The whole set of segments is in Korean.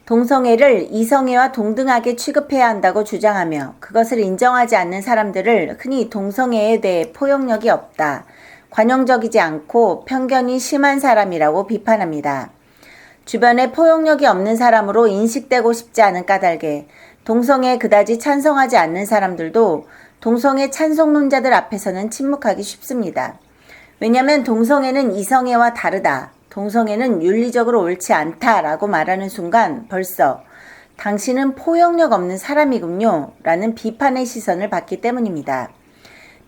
동성애를 이성애와 동등하게 취급해야 한다고 주장하며 그것을 인정하지 않는 사람들을 흔히 동성애에 대해 포용력이 없다, 관용적이지 않고 편견이 심한 사람이라고 비판합니다. 주변에 포용력이 없는 사람으로 인식되고 싶지 않은 까닭에 동성애에 그다지 찬성하지 않는 사람들도 동성애 찬성론자들 앞에서는 침묵하기 쉽습니다. 왜냐하면 동성애는 이성애와 다르다, 동성애는 윤리적으로 옳지 않다라고 말하는 순간 벌써 당신은 포용력 없는 사람이군요 라는 비판의 시선을 받기 때문입니다.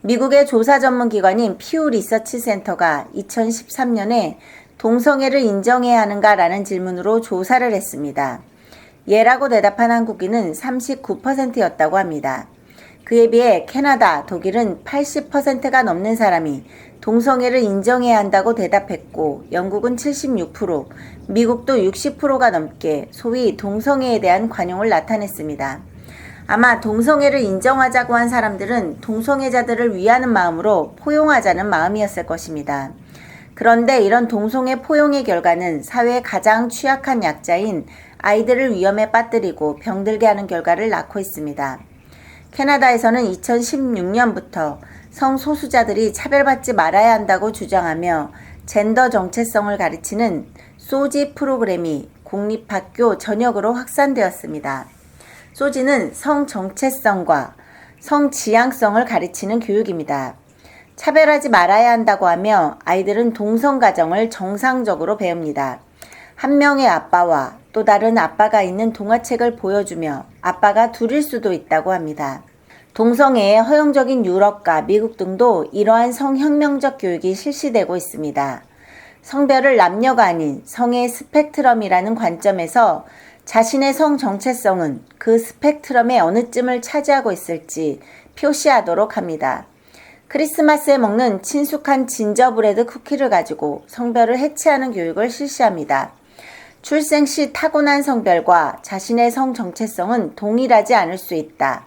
미국의 조사 전문 기관인 퓨 리서치 센터가 2013년에 동성애를 인정해야 하는가 라는 질문으로 조사를 했습니다. 예라고 대답한 한국인은 39%였다고 합니다. 그에 비해 캐나다, 독일은 80%가 넘는 사람이 동성애를 인정해야 한다고 대답했고 영국은 76%, 미국도 60%가 넘게 소위 동성애에 대한 관용을 나타냈습니다. 아마 동성애를 인정하자고 한 사람들은 동성애자들을 위하는 마음으로 포용하자는 마음이었을 것입니다. 그런데 이런 동성애 포용의 결과는 사회의 가장 취약한 약자인 아이들을 위험에 빠뜨리고 병들게 하는 결과를 낳고 있습니다. 캐나다에서는 2016년부터 성소수자들이 차별받지 말아야 한다고 주장하며 젠더 정체성을 가르치는 소지 프로그램이 공립학교 전역으로 확산되었습니다. 소지는 성정체성과 성지향성을 가르치는 교육입니다. 차별하지 말아야 한다고 하며 아이들은 동성가정을 정상적으로 배웁니다. 한 명의 아빠와 또 다른 아빠가 있는 동화책을 보여주며 아빠가 둘일 수도 있다고 합니다. 동성애의 허용적인 유럽과 미국 등도 이러한 성혁명적 교육이 실시되고 있습니다. 성별을 남녀가 아닌 성의 스펙트럼이라는 관점에서 자신의 성 정체성은 그 스펙트럼의 어느 쯤을 차지하고 있을지 표시하도록 합니다. 크리스마스에 먹는 친숙한 진저브레드 쿠키를 가지고 성별을 해치하는 교육을 실시합니다. 출생 시 타고난 성별과 자신의 성 정체성은 동일하지 않을 수 있다.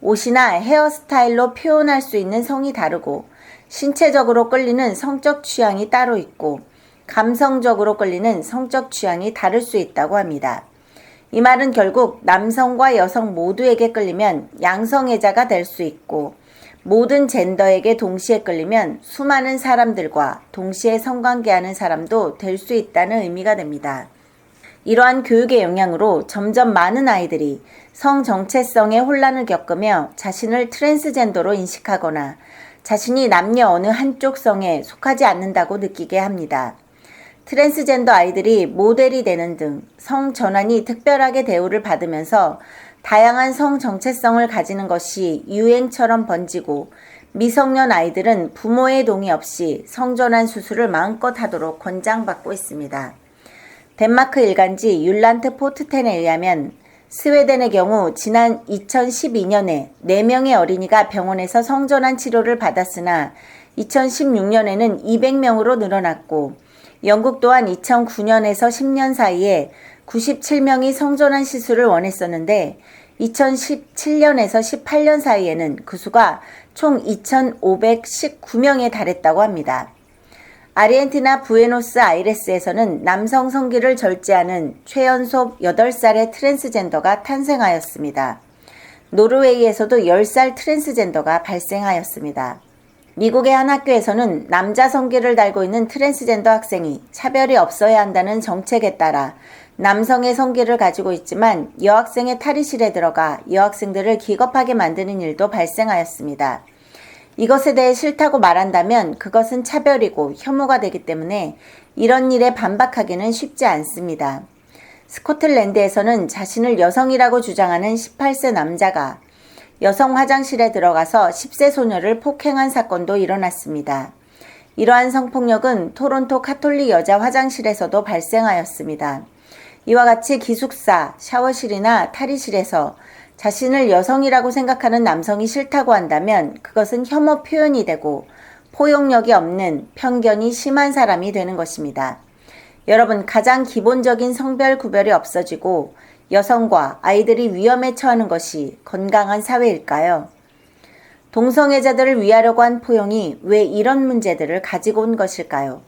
옷이나 헤어스타일로 표현할 수 있는 성이 다르고 신체적으로 끌리는 성적 취향이 따로 있고 감성적으로 끌리는 성적 취향이 다를 수 있다고 합니다. 이 말은 결국 남성과 여성 모두에게 끌리면 양성애자가 될 수 있고 모든 젠더에게 동시에 끌리면 수많은 사람들과 동시에 성관계하는 사람도 될 수 있다는 의미가 됩니다. 이러한 교육의 영향으로 점점 많은 아이들이 성 정체성의 혼란을 겪으며 자신을 트랜스젠더로 인식하거나 자신이 남녀 어느 한쪽 성에 속하지 않는다고 느끼게 합니다. 트랜스젠더 아이들이 모델이 되는 등 성 전환이 특별하게 대우를 받으면서 다양한 성 정체성을 가지는 것이 유행처럼 번지고 미성년 아이들은 부모의 동의 없이 성전환 수술을 마음껏 하도록 권장받고 있습니다. 덴마크 일간지 율란트 포트텐에 의하면 스웨덴의 경우 지난 2012년에 4명의 어린이가 병원에서 성전환 치료를 받았으나 2016년에는 200명으로 늘어났고 영국 또한 2009년에서 10년 사이에 97명이 성전환 시술을 원했었는데 2017년에서 18년 사이에는 그 수가 총 2,519명에 달했다고 합니다. 아르헨티나 부에노스아이레스에서는 남성 성기를 절제하는 최연소 8살의 트랜스젠더가 탄생하였습니다. 노르웨이에서도 10살 트랜스젠더가 발생하였습니다. 미국의 한 학교에서는 남자 성기를 달고 있는 트랜스젠더 학생이 차별이 없어야 한다는 정책에 따라 남성의 성기를 가지고 있지만 여학생의 탈의실에 들어가 여학생들을 기겁하게 만드는 일도 발생하였습니다. 이것에 대해 싫다고 말한다면 그것은 차별이고 혐오가 되기 때문에 이런 일에 반박하기는 쉽지 않습니다. 스코틀랜드에서는 자신을 여성이라고 주장하는 18세 남자가 여성 화장실에 들어가서 10세 소녀를 폭행한 사건도 일어났습니다. 이러한 성폭력은 토론토 카톨릭 여자 화장실에서도 발생하였습니다. 이와 같이 기숙사, 샤워실이나 탈의실에서 자신을 여성이라고 생각하는 남성이 싫다고 한다면 그것은 혐오 표현이 되고 포용력이 없는 편견이 심한 사람이 되는 것입니다. 여러분, 가장 기본적인 성별 구별이 없어지고 여성과 아이들이 위험에 처하는 것이 건강한 사회일까요? 동성애자들을 위하려고 한 포용이 왜 이런 문제들을 가지고 온 것일까요?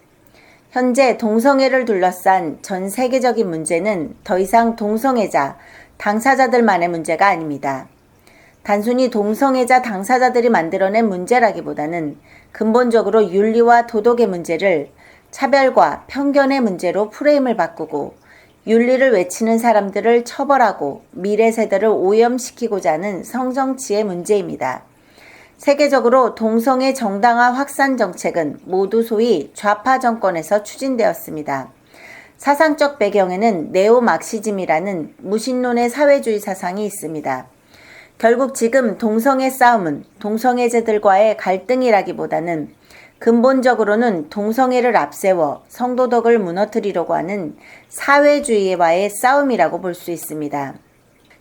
현재 동성애를 둘러싼 전 세계적인 문제는 더 이상 동성애자, 당사자들만의 문제가 아닙니다. 단순히 동성애자 당사자들이 만들어낸 문제라기보다는 근본적으로 윤리와 도덕의 문제를 차별과 편견의 문제로 프레임을 바꾸고 윤리를 외치는 사람들을 처벌하고 미래 세대를 오염시키고자 하는 성정치의 문제입니다. 세계적으로 동성애 정당화 확산 정책은 모두 소위 좌파 정권에서 추진되었습니다. 사상적 배경에는 네오막시즘이라는 무신론의 사회주의 사상이 있습니다. 결국 지금 동성애 싸움은 동성애자들과의 갈등이라기보다는 근본적으로는 동성애를 앞세워 성도덕을 무너뜨리려고 하는 사회주의와의 싸움이라고 볼 수 있습니다.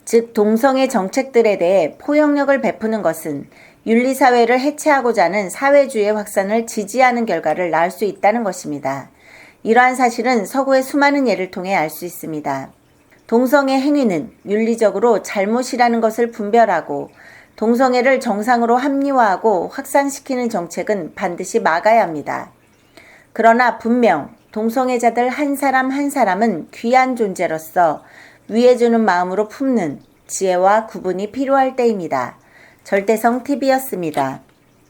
즉 동성애 정책들에 대해 포용력을 베푸는 것은 윤리사회를 해체하고자 하는 사회주의의 확산을 지지하는 결과를 낳을 수 있다는 것입니다. 이러한 사실은 서구의 수많은 예를 통해 알 수 있습니다. 동성애 행위는 윤리적으로 잘못이라는 것을 분별하고 동성애를 정상으로 합리화하고 확산시키는 정책은 반드시 막아야 합니다. 그러나 분명 동성애자들 한 사람 한 사람은 귀한 존재로서 위해주는 마음으로 품는 지혜와 구분이 필요할 때입니다. 절대성 TV였습니다.